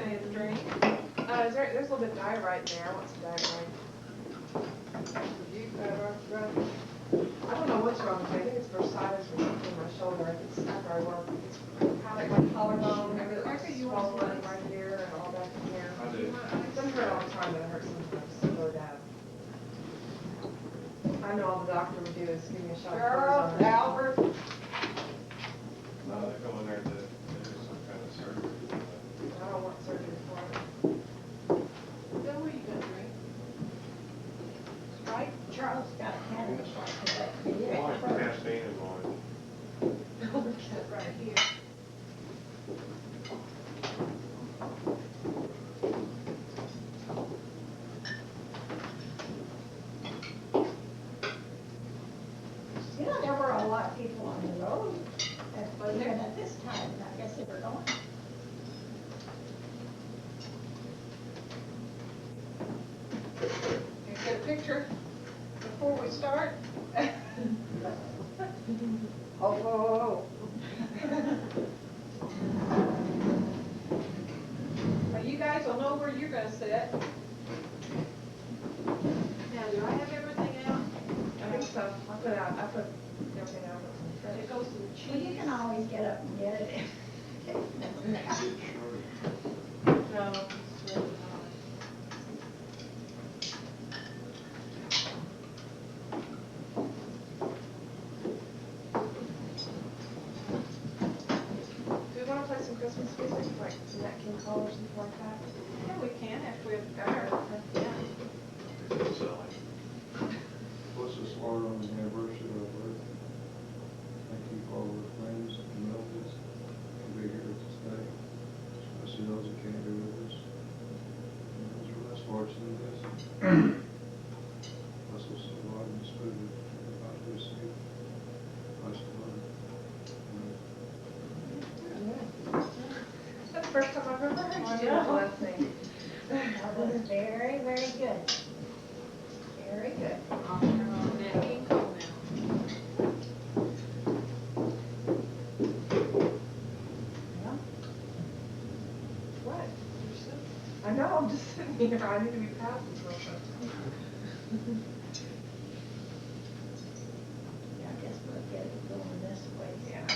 anything to drink? There's a little bit of diet in there. I want some diet. I don't know what's wrong with me. I think it's bursitis or something in my shoulder. It's after I work. It's kind of like my collarbone, everything's swollen right here and all back in here. I do. It doesn't hurt all the time, but it hurts sometimes. It's really bad. I know all the doctor would do is give me a shot of cortisone. Albert. No, they go in there to do some kind of surgery. I don't want surgery for it. Then what are you gonna drink? Sprite? Charles got a hand Wine, caffeine and wine. That's right here. You know, there were a lot of people on the road, even at this time, and I guess they were going. Can you get a picture before we start? Oh. Well, you guys will know where you're gonna sit. Now, do I have everything out? I think so. I put everything out. It goes to the Well, you cheese. can always get up and get it. No, it's really not. Do we want to play some Christmas music, like some Nat King Cole or something like that? Yeah, we can after we've got our, yeah. What's this Lord on the anniversary of her? Thank you for all the friends and relatives to be here to stay, especially those that can't be with us. And those who are less fortunate than this. Bless us, Lord, and smooth it, everybody who is safe. Bless the Lord. That's the first time I've ever heard you do Yeah. the last thing. That was very, very good. Very good. I'll turn on Nat King Cole now. Yeah. What? I know, I'm just sitting here. I need to be passing something. Yeah, I guess we'll get it going this way. Yeah.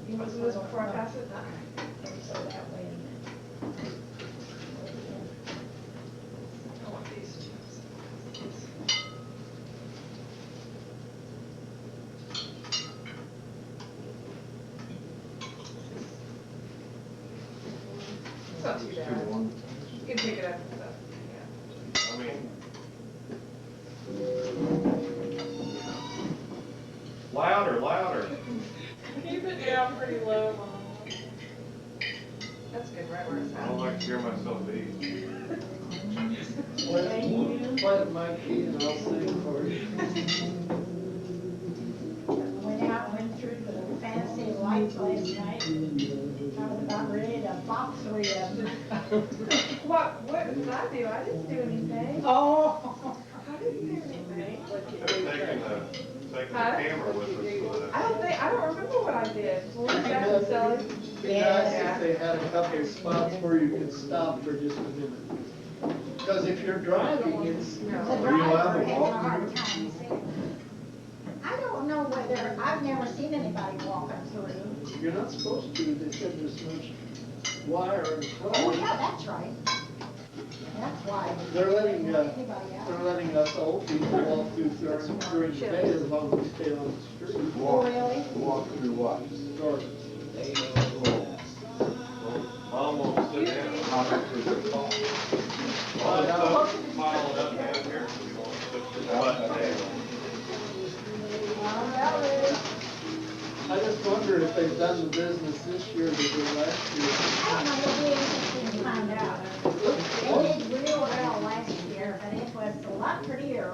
You want to do this before I pass it? So that way, and then. I want these chips. It's not too bad. You can pick it up and stuff. Yeah. I mean, louder. Keep it down pretty low, Mom. That's good, right where it's I at. don't like to hear myself eat. Play my key and I'll sing for you. Went through the fancy lights last night. I was about ready to box 3 of them. What did I do? I didn't do anything. Oh. I didn't do anything. Taking the Huh? camera with us. So I don't remember what I did. What was that, Sally? Be nice if they had a couple of spots where you could stop for just a minute. Because if you're driving, it's, The are you allowed driver to has a walk? hard time seeing. I don't know whether, I've never seen anybody walking through. You're not supposed to, they said there's much wire and Oh, cloth. yeah, that's right. That's why. They're letting, Anybody out. they're letting us old people walk through during the day as long as we stay on the street. Oh, really? Walk through what? Or- Mom won't sit down. How much was it cost? All this stuff piled up down here, so we won't sit down. I just wonder if they've done the business this year that they did last year. I don't know, it'll be interesting to find out. They did real well last year, but it was a lot prettier,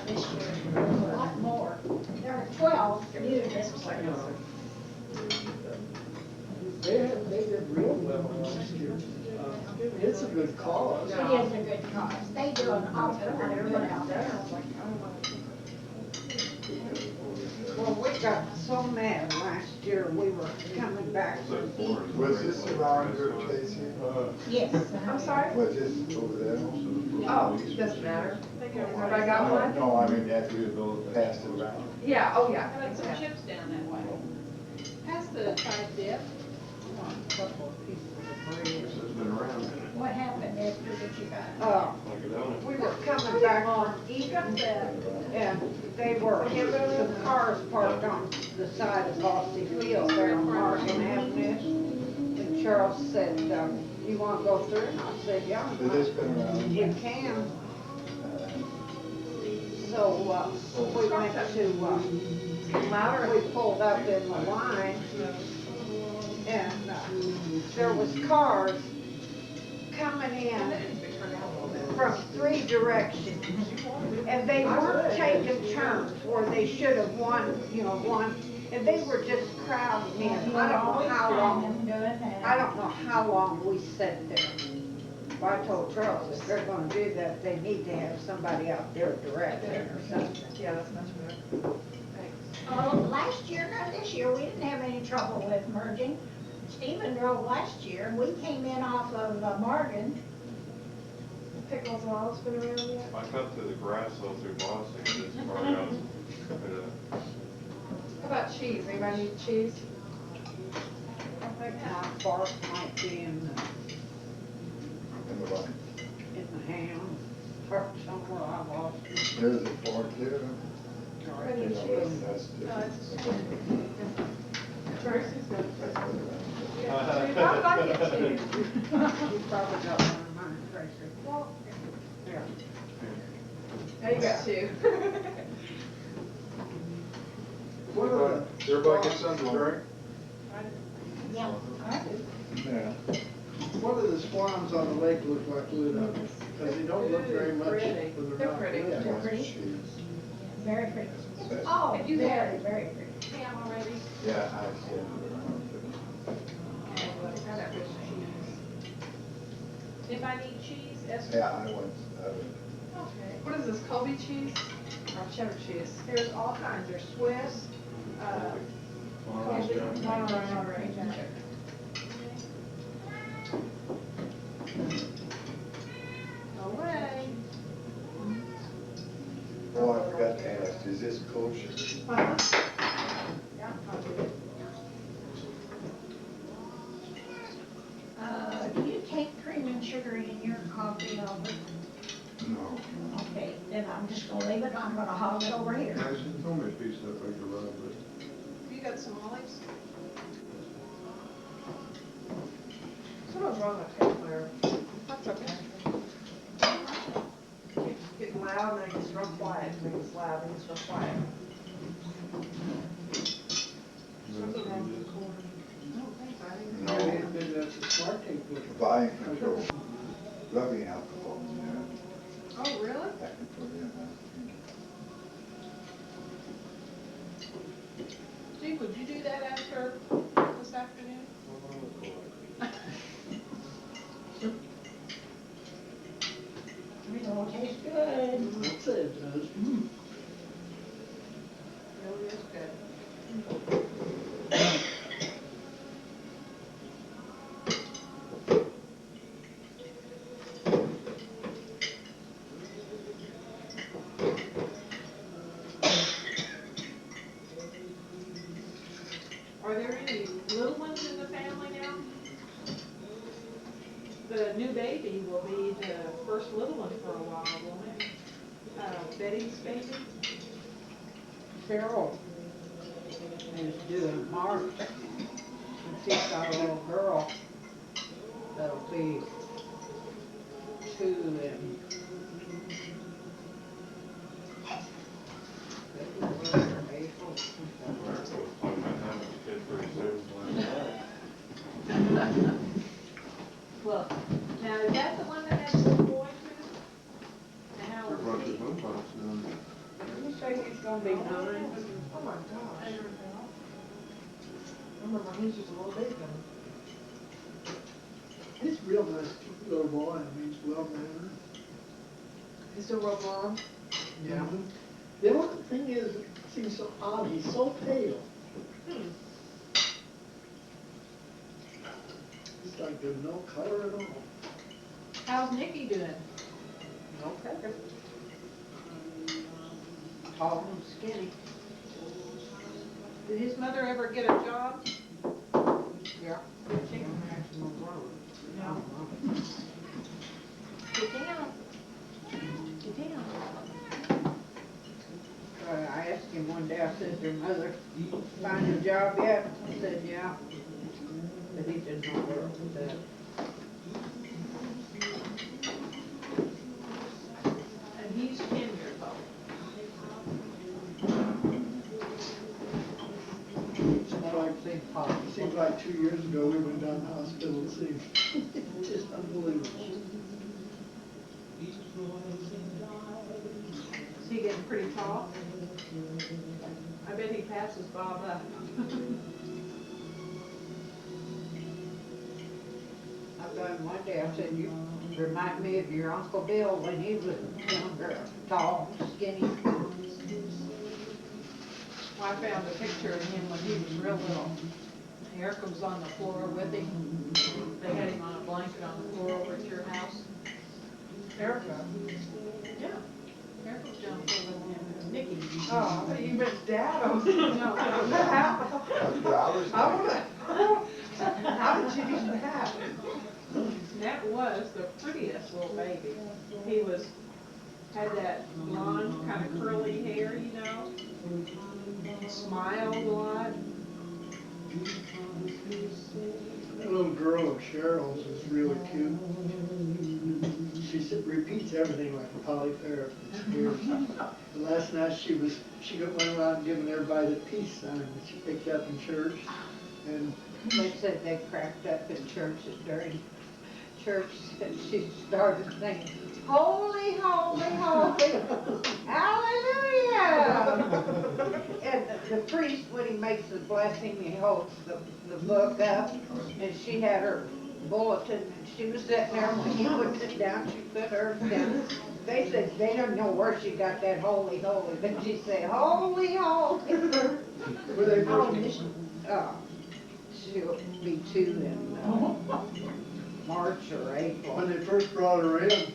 this year, a lot more. There were 12 new this year. They did real well last year. It's a good cause. It is a good cause. They do an awful lot of good out there. got so mad last year, we were coming back from Was this around here, Casey? Yes. I'm sorry? Was this over there? Oh, doesn't matter. Have I got one? No, I mean, after you passed it around. Yeah, oh, yeah. How about some chips down that way? Pass the fried dip. This has been around. What happened after that you got? Like a donut. We were coming back from Egan, and they were, the cars parked on the side of Bossy Field there on Morgan Avenue. And Charles said, you wanna go through? And I said, yeah. Has this been around? You can. So, we went to, Louder. we pulled up in the line, and, there was cars coming in from 3 directions. And they weren't taking turns where they should have one, and they were just crowding in. I don't know how long, I don't know how long we sat there. But I told Charles, if they're gonna do that, they need to have somebody out there directing or something. Yeah, that's much better. Thanks. Last year, not this year, we didn't have any trouble with merging. Stephen drove last year, and we came in off of Morgan. Pickles and olives been around yet? I cut through the grass though through Boston, and this car house. How about cheese? Anybody need cheese? I think my bark might be in In the line. the ham, or somewhere I lost it. There's a fork there. Ready You to know, cheese? that's No, just- it's That's what it is. How did I get cheese? You probably got one of mine, Tracy. Well, Yeah. now you got 2. What are Everybody get something to drink? Yeah. Yeah. what do the swans on the lake look like lit up? Because they don't look very much Pretty. when They're they're not pretty. lit. They're pretty. Cheese. Very pretty. That's- Oh, Have you very, had- very pretty. Ham already? Yeah, I see it. Anybody need cheese? Esther? Yeah, I went, Okay. What is this, Colby cheese or cheddar cheese? There's all kinds, there's Swiss, Monterey Jack. Monterey Jack. No way. oh, I forgot to ask, is this kosher? Yeah, I'll do it. Do you take cream and sugar in your coffee, Albert? No. Okay, then I'm just gonna leave it, I'm gonna hog it over here. Actually, it's only a piece of paper, but You got some olives? Something's wrong with tape player. That's okay. Keeps getting loud and then it gets real quiet, and then it gets loud and it gets real quiet. Something wrong with the cord. No. Maybe that's a smart tape player. Volume control, rubbing alcohol, yeah, Oh, really? I can put it in that. Steve, would you do that after this afternoon? It all tastes good. I'd say it does. Really is good. Are there any little ones in the family now? The new baby will be the first little one for a while, won't it? Betty's baby? Carol is due in March, and she's got a little girl that'll be 2 in February or April. Well, now is that the one that has the boy too? And how there's a bunch old is of he? moonbox down there. You say he's gonna be 9? Oh my gosh. Remember, he's just a little bit then. He's a real nice little boy, I mean, he's well mannered. He's still real blonde. Yeah. The only thing is, Seems so odd, he's so pale. He's like there's no color at all. How's Nikki doing? Okay. Tall and skinny. Did his mother ever get a job? Yeah. Did she? No. Get down. Get down. I asked him one day, I said, your mother find a job yet? He said, yeah. But he didn't know where it was at. And he's 10 years old. Seems like 2 years ago we went down to the hospital and seen. Just unbelievable. Is he getting pretty tall? I bet he passes Bob up. I told him one day, I said, you remind me of your Uncle Bill when he was younger, tall, skinny. I found a picture of him when he was real little. Erica was on the floor with him. They had him on a blanket on the floor over at your house. Erica. Yeah. Erica was down the floor with him. Nikki. Oh, I thought you meant Dad. I was No. How did you do that? That was the prettiest little baby. He had that blonde, kind of curly hair, you know. Smiled a lot. That little girl of Cheryl's is really cute. She repeats everything like Polly Fair. Last night she went around giving everybody the peace sign that she picked up in church. And They said they cracked up in churches during church, and she started saying, holy, holy, holy, hallelujah. And the priest, when he makes the blessing, he holds the book up, and she had her bulletin, and she was sitting there, when he put it down, she put hers down. They said they don't know where she got that holy, holy, but she said, holy, holy. were they Oh, first? she'll be 2 in March or April. When they first brought her in,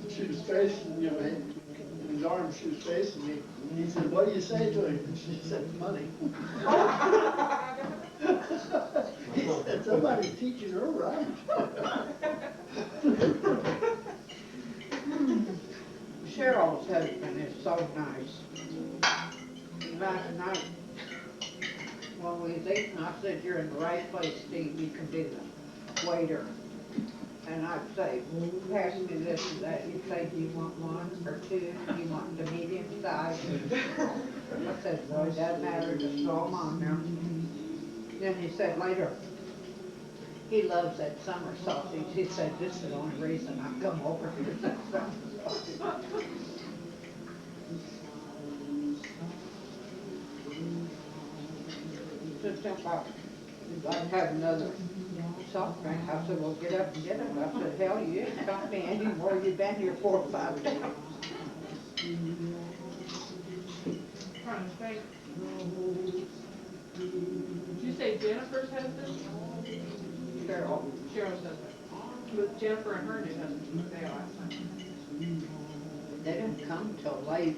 she was facing, in his arms, she was facing me. And he said, what do you say to him? And she said, money. He said, somebody's teaching her right. Cheryl's husband is so nice. Last night, when we was eating, I said, you're in the right place, Steve, you can be the waiter. And I'd say, pass me this and that, you'd say, do you want 1 or 2, do you want the medium size? I said, well, it doesn't matter, just throw them on there. Then he said later, he loves that summer sausage. He said, this is the only reason I come over here, is that summer sausage. Just think about, I'd have another soft drink. I said, well, get up and get it. I said, hell, you ain't got me anymore. You've been here 4 or 5 days. Trying to think. Did you say Jennifer's husband? Cheryl. Cheryl's husband. With Jennifer and her new husband. They are last night. They didn't come till late.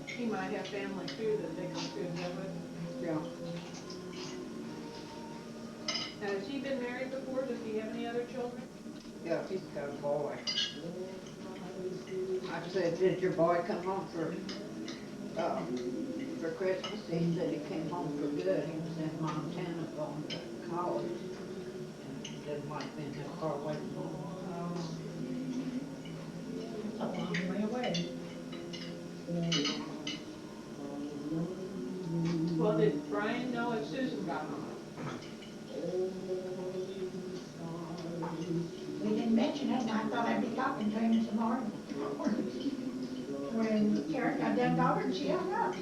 He might have family too that they come to and live with. Yeah. Now, has he been married before? Does he have any other children? Yeah, he's got a boy. I said, did your boy come home for Christmas? He said he came home for good. He was in Montana going to college. And he didn't like being that far away from home. A long way away. Well, did Brian know if Susan got home? We didn't mention it, and I thought I'd be talking to him tomorrow. When Karen got done talking, she hung up.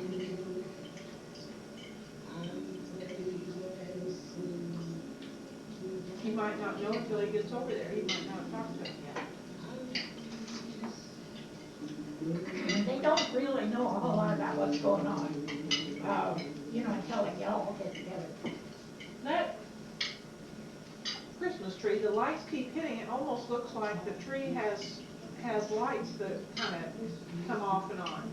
He might not know until he gets over there. He might not talk to him yet. They don't don't really know a whole lot about what's going on. You know, until they all get together. That Christmas tree, the lights keep hitting, it almost looks like the tree has lights that kind of come off and on.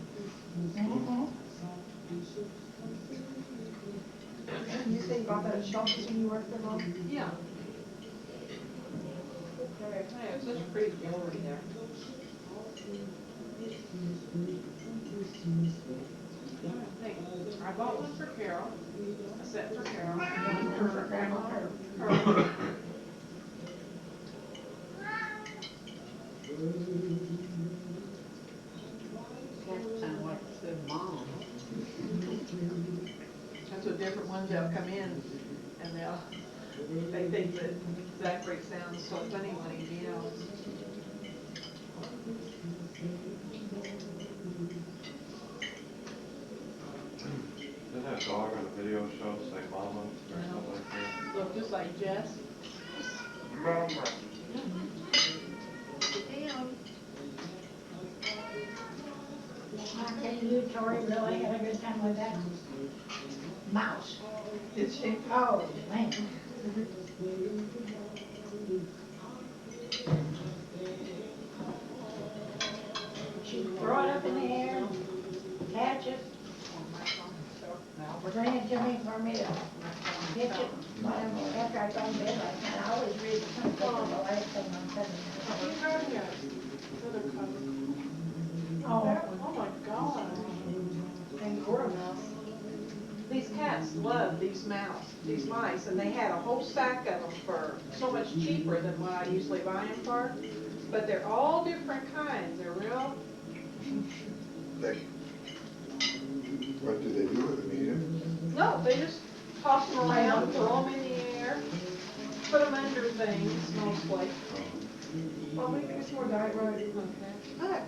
You say you bought that at Schultz's when you worked there, Mom? Yeah. Hey, it's such pretty jewelry there. I bought one for Carol, a set for Carol, and one for Grandma Pearl. Sound like it said mom. That's what different ones, they'll come in and they think that Zachary sounds so funny when he yells. Didn't that dog on the video show say mama or something like that? Look just like Jess. Mama. I tell you, Tori really had a good time with that mouse. Did she? Oh, man. She'd throw it up in the air, catch it, bring it to me for me to pitch it, whatever, after I go to bed last night. I always read the front cover, the last thing I'm sending. Another cover. Oh, Oh my God. Angora mouse. These cats love these mice, and they had a whole sack of them for so much cheaper than what I usually buy them for. But they're all different kinds. They're real. Like, what do they do with them, eat them? No, they just toss them around, throw them in the air, put them under things mostly. Mom, maybe it's more diet right. Look,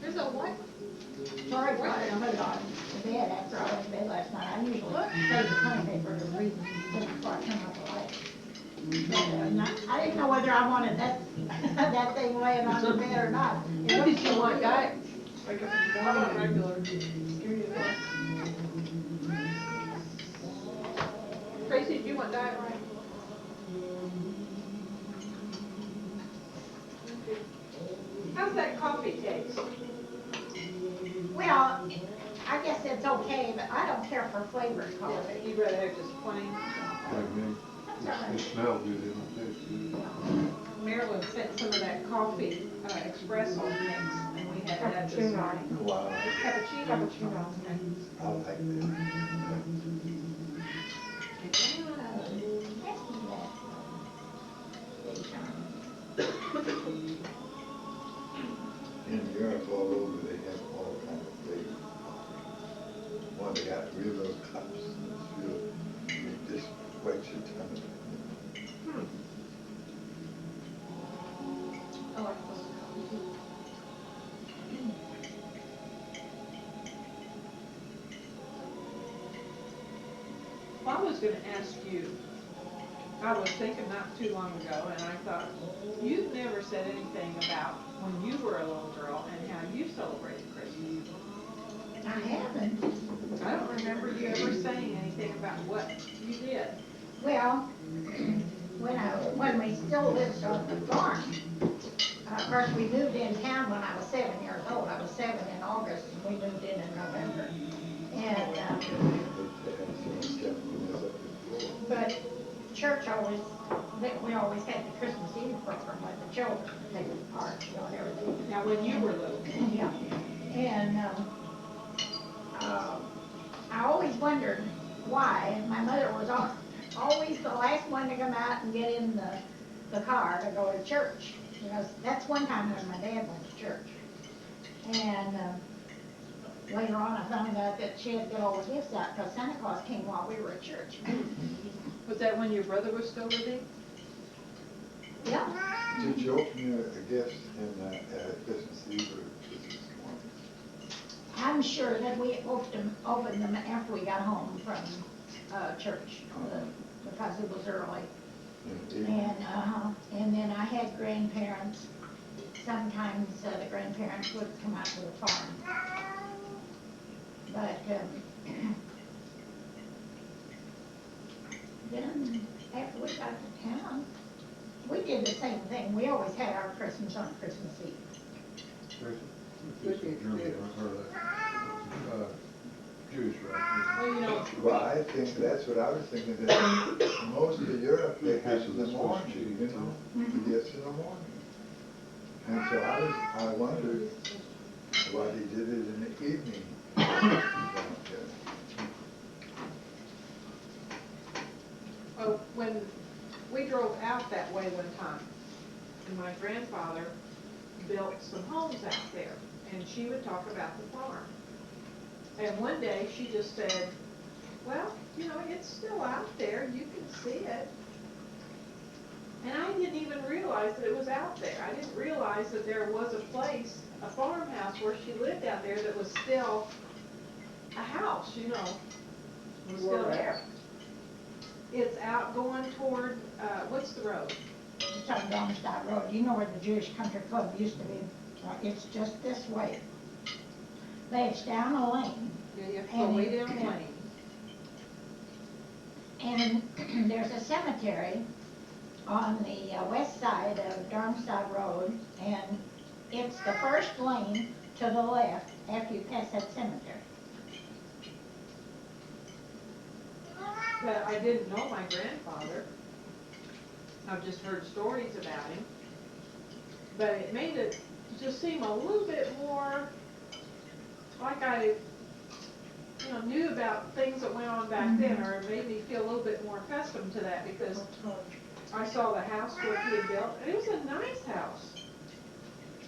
there's a what? Tori brought it put it on the bed after I went to bed last night. I usually save the toilet paper to read before I turn off the light. But, I didn't know whether I wanted that, that thing laying on the bed or not. What did you want, Diet? Like a I want regular. Tracy, do you want Diet Right? How's that coffee taste? Well, I guess it's okay, but I don't care for flavored coffee. You'd rather have just plain? Like me. It smells good, it don't taste good. Marilyn sent some of that coffee espresso mix, and we had that this Cappuccino. morning. Wow, Cappuccino? Cappuccino. I like that. In Europe, all over, they have all kind of flavors. One, they got real little cups, it's real, you just wet your tongue. I like those. Well, I was gonna ask you, I was thinking not too long ago, and I thought, you've never said anything about when you were a little girl and how you celebrated Christmas. I haven't. I don't remember you ever saying anything about what you did. Well, when we still lived on the farm, of course, we moved in town when I was 7 years old. I was 7 in August, and we moved in November. And, but church always, we always had the Christmas Eve program with the children, taking part, you know, and everything. Now, when you were little. Yeah, and, I always wondered why my mother was always the last one to come out and get in the car to go to church. You know, that's one time when my dad went to church. And, later on I found out that she had to get all the gifts out because Santa Claus came while we were at church. Was that when your brother was still living? Yeah. Did you open your gifts in Christmas Eve or Christmas morning? I'm sure that we opened them after we got home from church because it was early. In the evening? And then I had grandparents sometimes the grandparents would come out to the farm. But, then after we got to town, we did the same thing. We always had our Christmas on Christmas Eve. German, I heard that. Jewish, right? Well, you know, Well, I think that's what I was thinking, that most of Europe, they have in the morning, you know, the gifts in the morning. And so I wondered why they did it in the evening. oh, when we drove out that way one time, and my grandfather built some homes out there, and she would talk about the farm. And one day she just said, well, you know, it's still out there, you can see it. And I didn't even realize that it was out there. I didn't realize that there was a place, a farmhouse where she lived out there that was still a house, you know, was still there. It's out going toward, what's the road? It's on Darmstadt Road. You know where the Jewish Country Club used to be? It's just this way. But it's down a lane. Yeah, you have to go way down the lane. And there's a cemetery on the west side of Darmstadt Road, and it's the first lane to the left after you pass that cemetery. But I didn't know my grandfather. I've just heard stories about him. But it made it just seem a little bit more like I, you know, knew about things that went on back then, or it made me feel a little bit more accustomed to that, because I saw the house where he had built, and it was a nice house.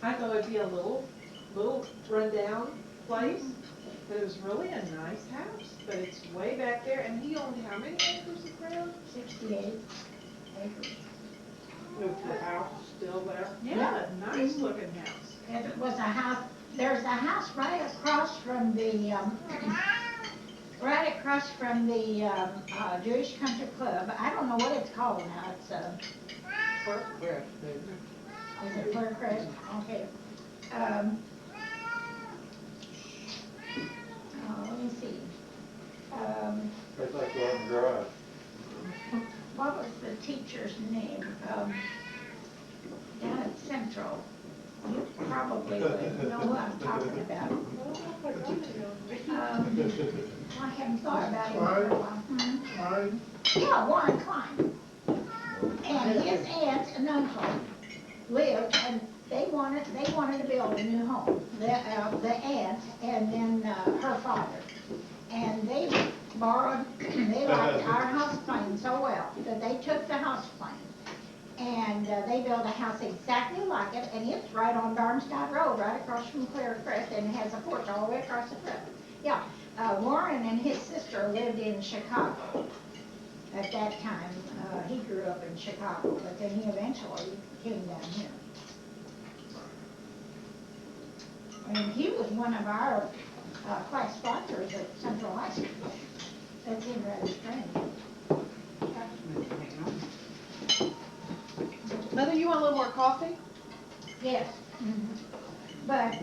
I thought it'd be a little rundown place, but it was really a nice house. But it's way back there, and he owned how many acres of ground? 68 acres. With the house still there? Yeah, nice looking house. And it was a house, there's a house right across from the, Jewish Country Club. I don't know what it's called now. It's, is it Fir Crest? Okay. Let me see. It's like Garden Drive. What was the teacher's name? Down at Central. You probably would know who I'm talking about. I haven't thought about him for a while. Fine. Yeah, Warren Klein. And his aunt and uncle lived, and they wanted to build a new home. The aunt and then her father. And they borrowed, they liked our house plan so well that they took the house plan. And they built a house exactly like it, and it's right on Darmstadt Road, right across from Clear Crest, and it has a porch all the way across the front. Yeah, Warren and his sister lived in Chicago at that time. He grew up in Chicago, but then he eventually came down here. And he was one of our class sponsors at Central High School. That seemed rather strange. Mother, you want a little more coffee? Yes. But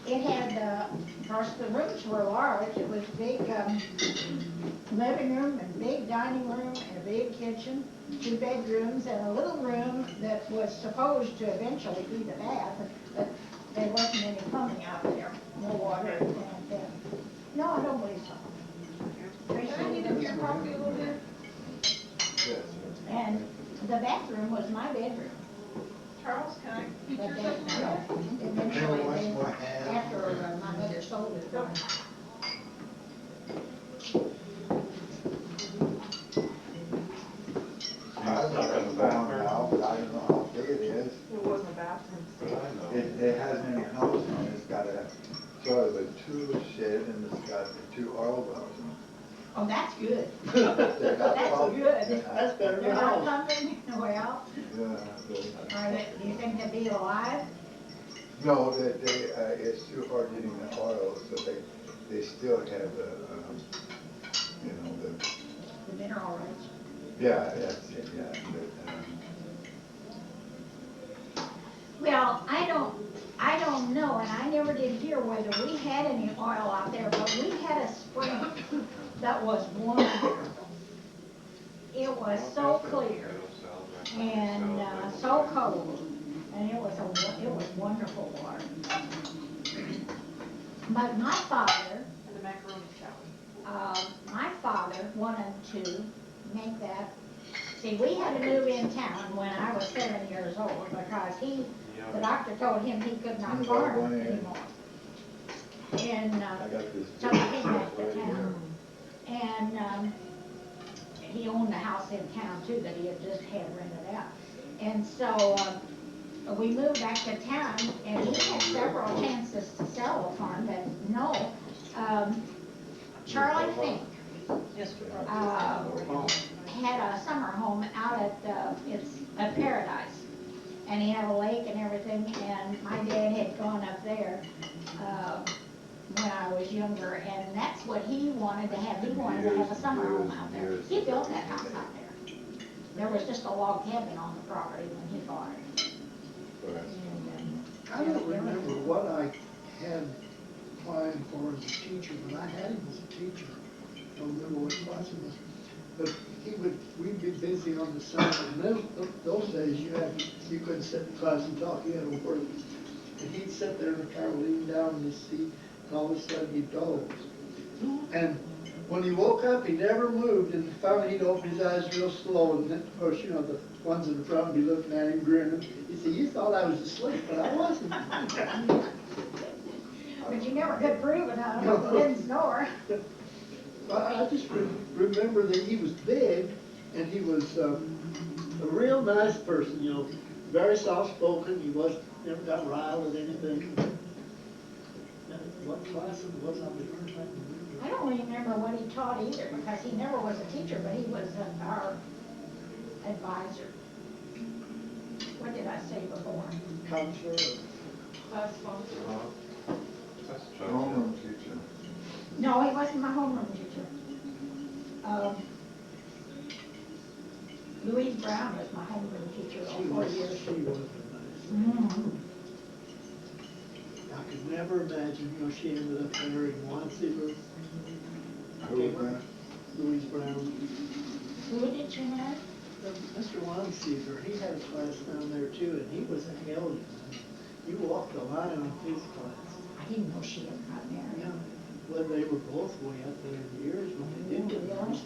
it had, of course, the rooms were large. It was big living room and big dining room and a big kitchen, 2 bedrooms, and a little room that was supposed to eventually be the bath, but there wasn't any plumbing out there, no water. And no, I don't believe so. Can I need your coffee a little bit? Yes. And the bathroom was my bedroom. Charles, can I eat But your they, coffee? eventually, Once they, more hand. after my mother sold it, I was up in the barn now, but I don't know how big it is. It wasn't a bathroom. It hasn't any house on it. It's got a sort of a 2 shed, and it's got 2 oil wells in it. oh, that's good. They got That's pump- good. That's better They're than not ours. pumping, well, Yeah, are they, do you think they'd be alive? no, it's too hard getting the oil, so they still have the, you know, The mineral rights? yeah, that's it, yeah. Well, I don't know, and I never did hear whether we had any oil out there, but we had a spring that was wonderful. It was so clear and so cold, and it was wonderful water. But my father, And the macaroni salad. my father wanted to make that. See, we had to move in town when I was 7 years old because the doctor told him he could not farm anymore. And I got this. so he came back to town. And he owned a house in town too that he had just had rented out. And so we moved back to town, and he had several chances to sell the farm, but no. Charlie Fink had a summer home out at Paradise, and he had a lake and everything. And my dad had gone up there when I was younger, and that's what he wanted to have. He wanted to have a summer home out there. He built that house out there. There was just a log cabin on the property when he bought it. I don't remember what I had applying for as a teacher, but I had him as a teacher. I don't remember what class it was. But we'd be busy on the summer, and those days you couldn't sit in class and talk, you had to work. And he'd sit there in the car, leaning down in his seat, and all of a sudden he'd doze. And when he woke up, he never moved, and finally he'd open his eyes real slow, and then, of course, you know, the ones in the front would be looking at him, grinning. He said, "You thought I was asleep, but I wasn't." But you never could prove it, huh? He didn't snore. I just remember that he was big, and he was a real nice person, you know, very soft-spoken. He never got riled at anything. What class it was, I don't remember what he taught either, because he never was a teacher, but he was our advisor. What did I say before? Counselor. Class sponsor. Homeroom teacher. No, he wasn't my homeroom teacher. Louise Brown was my homeroom teacher all 4 years. She was nice. Mm-hmm. I could never imagine, you know, she ended up marrying Wansiver. Who was that? Louise Brown. Who did you marry? Mr. Wansiver, he had a class down there too, and he was a hellion. You walked the line on his class. I didn't know she had got married. Yeah. Well, they were both way up there in years when they did get Really? married.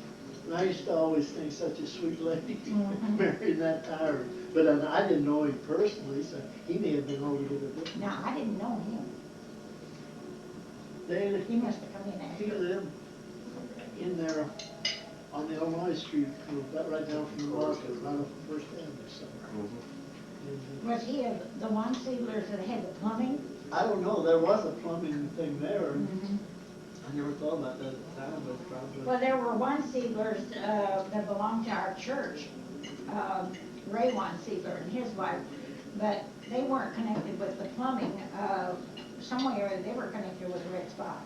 And I used to always think such a sweet lady Mhm. marrying that tired. But I didn't know him personally, so he may have been altogether different. No, I didn't know him. He must have come in He after. lived in there on the Illinois Street, right down from the market, right off the First Avenue somewhere. And, Was he the one Sealers that had the plumbing? I don't know, there was a plumbing thing there, and Mhm. I never thought about that at the time, but probably. Well, there were one Sealers that belonged to our church, Ray One Sealer and his wife, but they weren't connected with the plumbing. Somewhere they were connected with the Red Spot.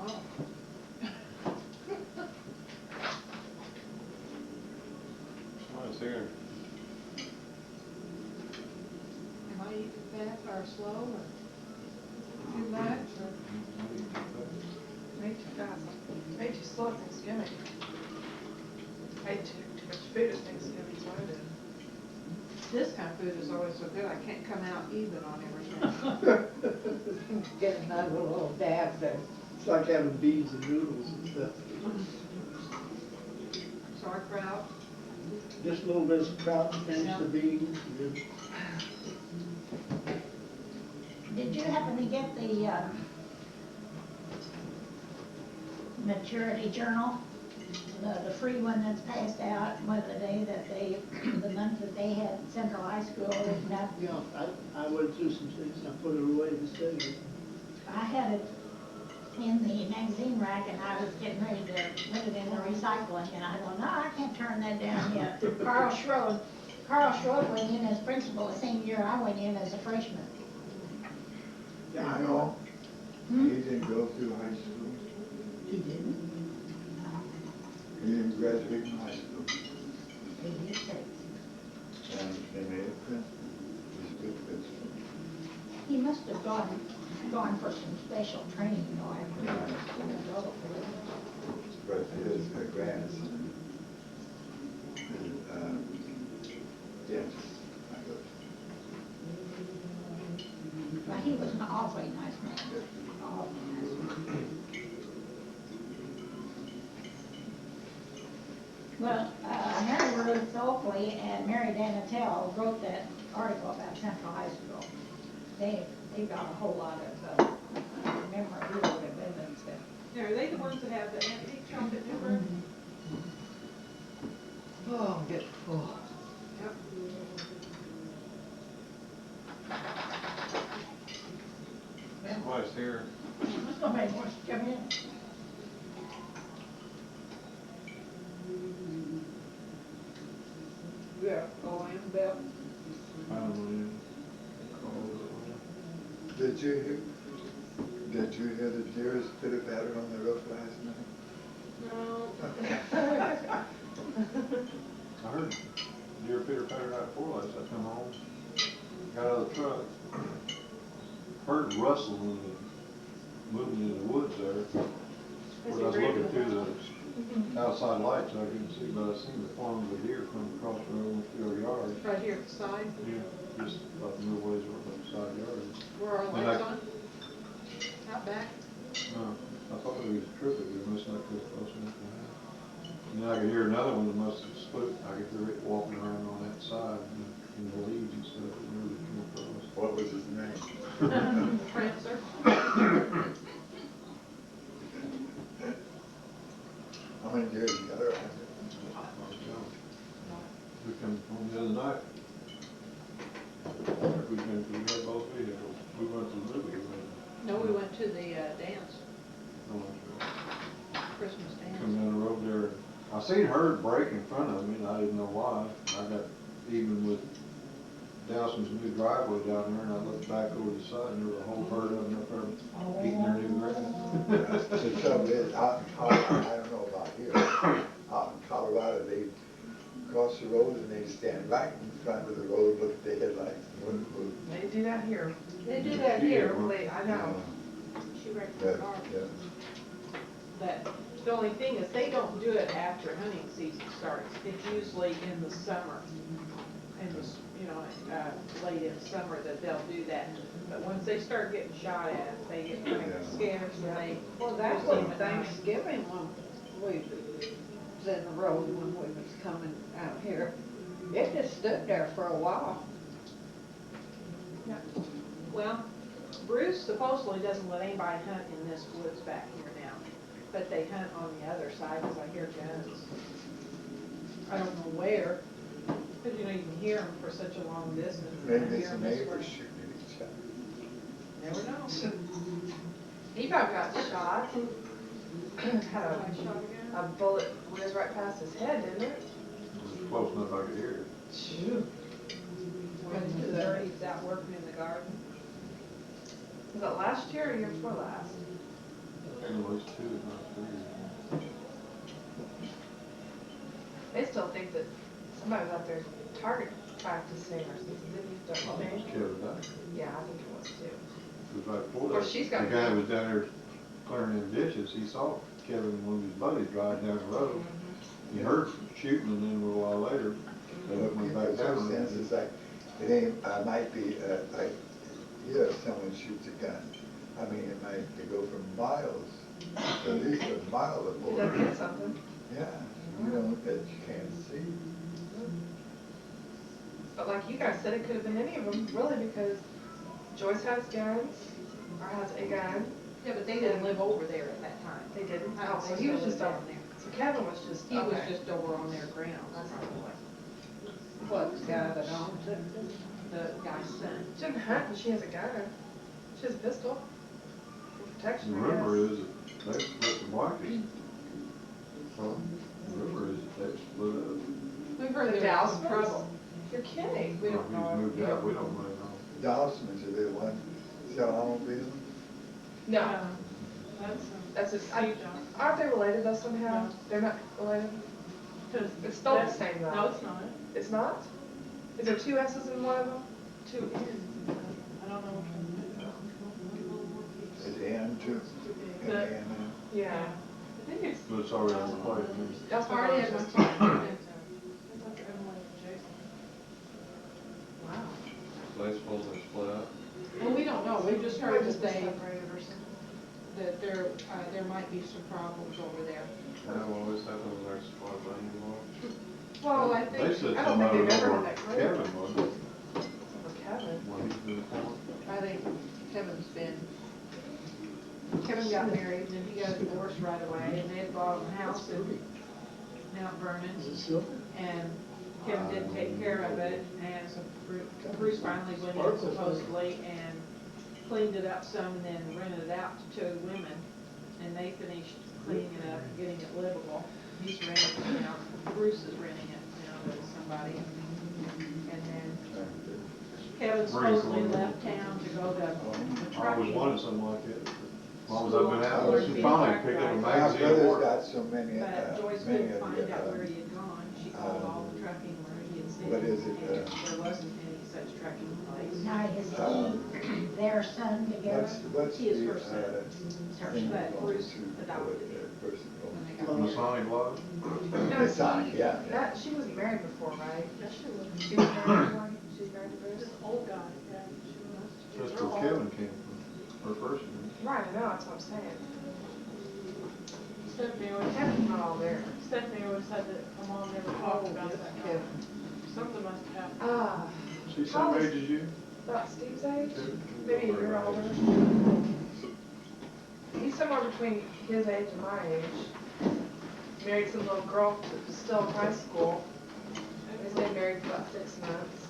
Oh. Nice here. Am I eating fast or slow or too much or? Way too fast, way too slow at Thanksgiving. I ate too much food at Thanksgiving, so I did. This kind of food is always so good, I can't come out even on everything. Get another little dab there. It's like having beans and noodles and stuff. Sauerkraut. Just a little bit of kraut to finish Yeah. the beans. And then Did you happen to get the maturity journal? The free one that's passed out, the day that the month that they had Central High School written up. you know, I went through some things and I put it away this day. I had it in the magazine rack and I was getting ready to put it in the recycling and I go, no, I can't turn that down yet. Carl Schroed went in as principal the same year I went in as a freshman. Yeah, I You know, he didn't go through high school. He didn't. He didn't graduate from high school. 86. And they made a principal. He's a good principal. He must have gone for some special training, you know, after he was an adult. But his grandson, yes, I guess. But he was an awfully nice man. Awfully nice. Well, Mary Ruth Oakley and Mary Danatel wrote that article about Central High School. They got a whole lot of memorabilia with it. So. Now, are they the ones that have the antique shop at Newburgh? Oh, I'm getting full. Yep. Somebody's here. Somebody wants to come in. Yeah, oh, and Beth. I don't know. Did you hear the deers pitter patter on the roof last night? No. I heard deer pitter patter right before last. I come home, got out of the truck, heard rustling moving in the woods there. Where I was looking through the outside lights, I couldn't see, but I seen the form of a deer come across the road through our yard. Right here at the side, Yeah, just about the middle ways over the side yard. where our And lights I- on. Out back. I thought it was tripping, it must not be close enough to have. And then I could hear another one that must have spooked, I could hear it walking around on that side in the leaves and stuff, it really came across. What was his name? Prancer. How many deers you got around We come home the other night. We had both vehicles, we went to the movie. No, we went to the dance, Christmas Come dance. down the road there, I seen her break in front of me, and I didn't know why. I got even with Dowson's new driveway down there, and I looked back over the side, and there was a whole herd of them up there eating their new grass. The trouble is, out in Colorado, I don't know about here, out in Colorado, they cross the road and they stand right in front of the road, look at the headlights, and wouldn't move. They do that here. They do that here, I know. She wrecked Yeah, her car. yeah. That, the only thing is, they don't do it after hunting season starts. It's usually in the summer, in the, late in summer that they'll do that. But once they start getting shot at, they get kind of Yeah. scared, so they. Well, that's leave what at night. Thanksgiving when we was in the road when we was coming out here. It just stood there for a while. Well, Bruce supposedly doesn't let anybody hunt in this woods back here now, but they hunt on the other side, because I hear guns. I don't know where, because you can hear them for such a long distance. and I Maybe hear it's 'em this neighbors way. shooting at each other. Never know. He about got shot. Had I shot again. a bullet whizzed right past his head, didn't it? It was close enough I could hear it. When he's out working in the garden. Was it last year or year before last? At least 2, if not 3. They still think that somebody was out there target practicing or something, didn't you? Don't It was they? Kevin Dyke. Yeah, I think it was too. It was right before Well, that. she's got- The guy was down there clearing them ditches, he saw Kevin and one of his buddies drive down the road. He heard shooting, and then a little while later, they Well, went people back have down. sense, it's like, it ain't, might be, like, if someone shoots a gun, I mean, it might go from miles, at least a mile or Did more. that get something? Yeah, that you can't see. But like you guys said, it could have been any of them, really, because Joyce has guns, or has a gun. Yeah, but they didn't live over there at that time. They didn't. I don't Oh, so think he was they just lived down down there. So Kevin was just, He was okay. just over on their grounds, That's probably. What guy that owns it? The guy's son. She didn't hunt, and she has a gun. She has a pistol. For The protection, I rumor guess. is that they split the blankets. The rumor is that they split up. We've heard The there was some Dowsmans? trouble. You're kidding. We don't know. He's moved out, we don't really know. Dawson's are the one sell automobiles. No, That's, that's just, Steve Johnson. Aren't they related though somehow? They're not related? It's spelled the same though. No, it's not. It's not? Is there two S's in one of them? Two N's. I don't know which one. At the end too. At the end, Yeah. I think it's. But it's already on the plate. That's what I Already was at my just. phone. Wow. They suppose they split up? Well, we don't know, we just heard that they, separated or something. that there might be some problems over there. That always happens when they're split up anymore. Well, I They think, said I don't think somebody they've ever over had that clear. Kevin was, For Kevin. when he's been born. I think Kevin got married and then he got a divorce right away and they had bought a house in Mount Vernon. And Kevin didn't take care of it and so Bruce finally went in supposedly and cleaned it up some and then rented it out to two women. And they finished cleaning it up and getting it livable. He's renting it now, Bruce is renting it now to somebody. And then Kevin supposedly left town to go to I always trucking. wanted something like it. As long as I've been out, she finally picked up a My magazine. brother's got so many, But Joyce many couldn't of find the, out where he had gone. She called all the trucking where he had seen. what is it, and there wasn't any such trucking place. Now, is their son together? what's He is the, her son. thing But that Bruce belongs to adopted the him person when they who- got married. Masonic Lodge? No, Masonic, yeah. That, she was married before, right? Yes, she was. She was married before? She was married to Bruce? This old guy, yeah, she was. That's where Kevin came from, her first one. Right, I know, that's what I'm saying. Stephanie always, Kevin's not all there. Stephanie always said that her mom never talked about that guy. Something must have happened. Ah, She same age as you? about Steve's age? Two. Maybe a year older. He's somewhere between his age and my age. Married some little girl that was still in high school. He's been married for about 6 months.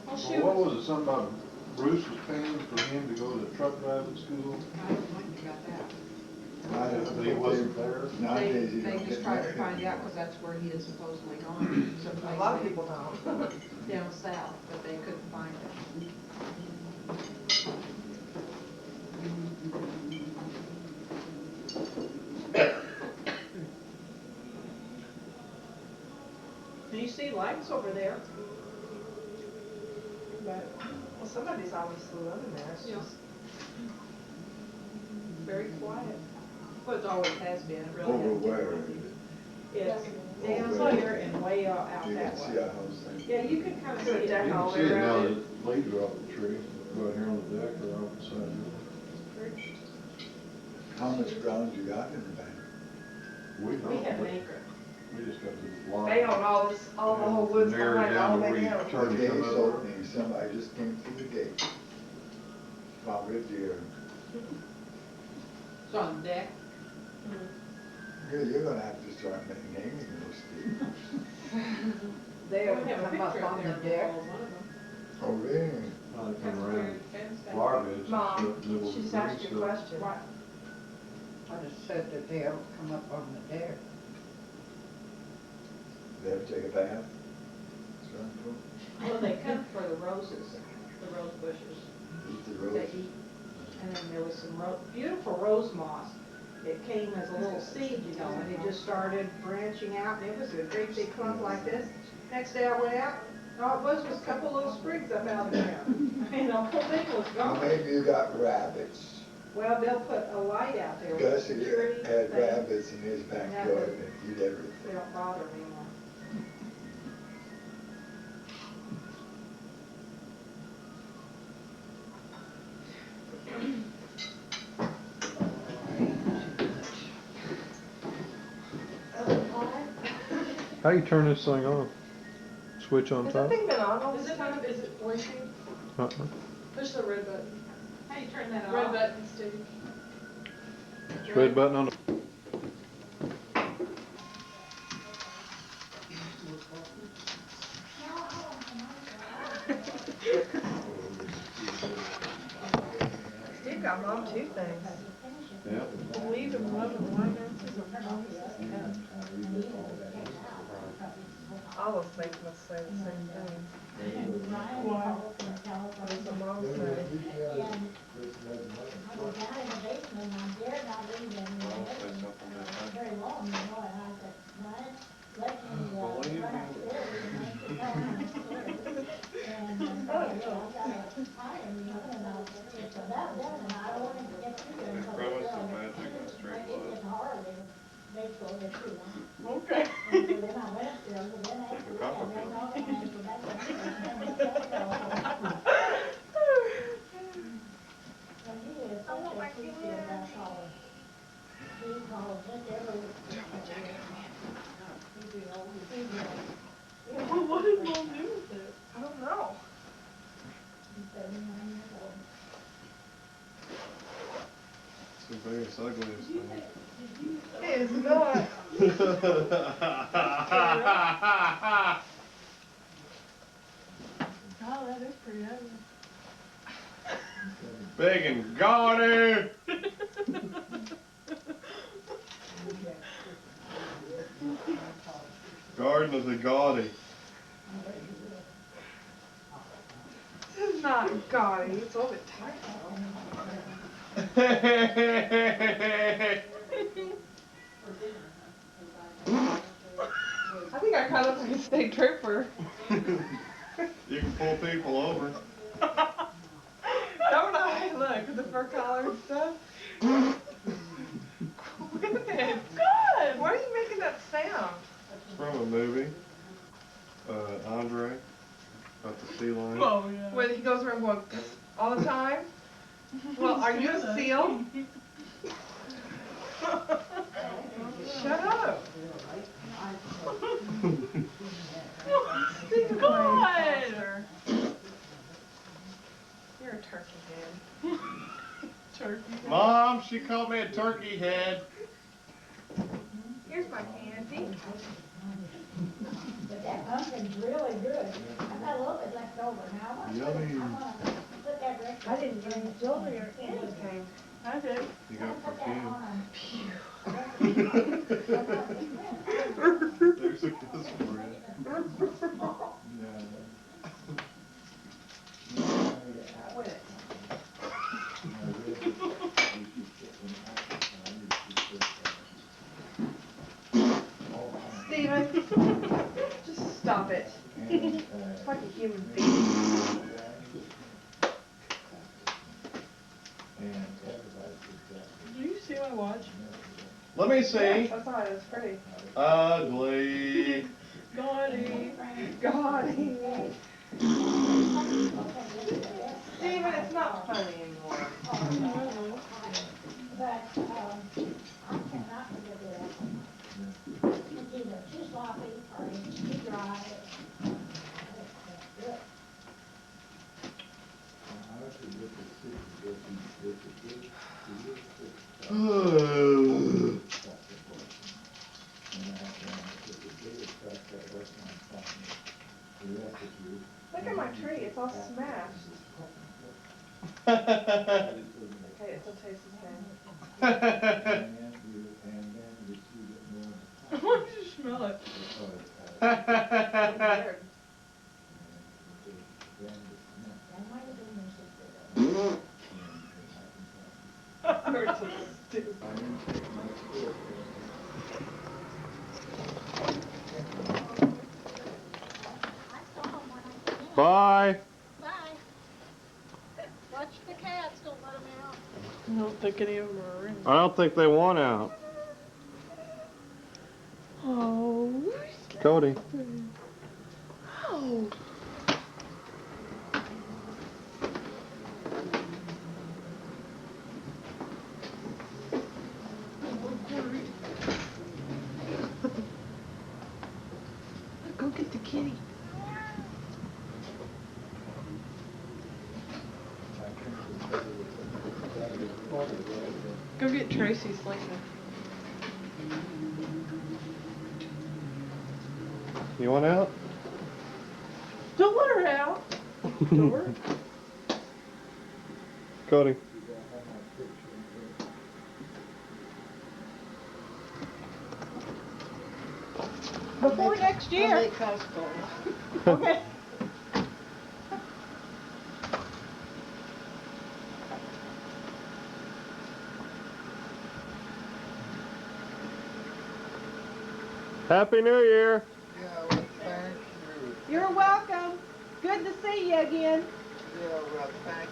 Well, she Well, what was, was it, something about Bruce was paying for him to go to truck driving school? I don't think about that. But he wasn't there? Nowadays, you They don't just get tried to married find out, anymore. because that's where he had supposedly gone, someplace. A lot of people don't. Down south, but they couldn't find it. And you see lights over there. But Well, somebody's obviously living there. It's Yeah. just, very quiet. Well, it always has been, it really Over hasn't. where? It's down Over here and way out You that can see way. our house thing. Yeah, you can kind of see Good it. deck You all can the see way it now around. that leaves are off the tree, right here on the deck or off the side. How much ground you got in the bank? We don't. We have an acre. We just got the line. they own all this, all the whole woods Narrowed behind down all to they where you own. turn. The to come gate's up. opening, somebody just came through the gate. Probably a deer. It's on the deck. You're gonna have to start naming those deer. They We ever have a come up picture on the there of deck? one of them. Oh, really? Probably That's come where around it fence back. flower beds and Mom, stuff, nibble she just the asked you a green stuff. question. Right. I just said that they ever come up on the deck. They ever take a bath? Swimming pool? Well, they come for the roses, the rose bushes. Eat the They rose? eat. And then there was some beautiful rose moss. It came as a little seed, you know, and it just started branching out, and it was a great big clump like this. Next day I went out, all it was a couple little sprigs up out of the ground. And the whole thing was Now, gone. maybe you got rabbits. Well, they'll put a light out there. with Gus security had thing. rabbits in his backyard and eat everything. They don't bother me anymore. How do you turn this thing on? Switch on Has that top? thing been on all Is this it, time? is it working? Uh-uh. Push the red button. How you turn that off? Red button, Steve. Red button on the. Steve got mom 2 things. Yeah. Believe in love and finances or promises kept. Paula's making us say the same thing. And Ryan called from What does the California. mom say? And I was down in the basement, and I dared not leave him, you know, very long, you know, and I said, Ryan, let me, run upstairs, and I could go downstairs. And, I got a tire, you know, and I was just about done, and I don't want him to get through there. They promised some magic in the straight It's line. hard, they go there too, huh? Okay. And so then I went upstairs, and then after that, Copper then pill. all the hands were back there. And he is such a creature about college. He calls it every. Well, what did mom do with it? I don't know. He's 79 years old. It's the biggest, ugliest thing. It's not. Oh, that is pretty heavy. Big and gaudy. Garden of the Gaudy. This is not gaudy, it's a little bit tight I think I kind of look like a state trooper. You can pull people over. Don't I? Look, with the fur collar and stuff. Quit it. Good. Why are you making that sound? It's from a movie. Andre, about the sea lion. Oh, yeah. Where he goes around going all the time? Well, are you a seal? Shut up. God. You're a turkey head. Turkey head. Mom, she called me a turkey head. Here's my candy. But that pumpkin's really good. I've got a little bit left over now. I Yummy. wanna put that rest. I didn't bring jewelry or anything. I did. You got Put that perfume. on. There's a kiss for you. Quit it. Steven, just stop it. It's like a human being. Do you see my watch? Let me see. I saw it, it's pretty. Ugly. Gaudy. Gaudy. Steven, it's not funny anymore. But, I cannot forget that. It's either too sloppy or it's too dry. Good. Look at my tree, it's all smashed. Okay, it still tastes the same. Why did you smell it? Weird. You're so stupid. Bye. Bye. Watch the cats, don't let them out. I don't think any of them are around. I don't think they want out. Oh. Cody. Oh. Go get the kitty. Go get Tracy sleeping. You want out? Don't let her out. Door. Cody. before next year. Okay. Happy New Year. Yeah, well, thank you. You're welcome. Good to see you again. Yeah, well, thank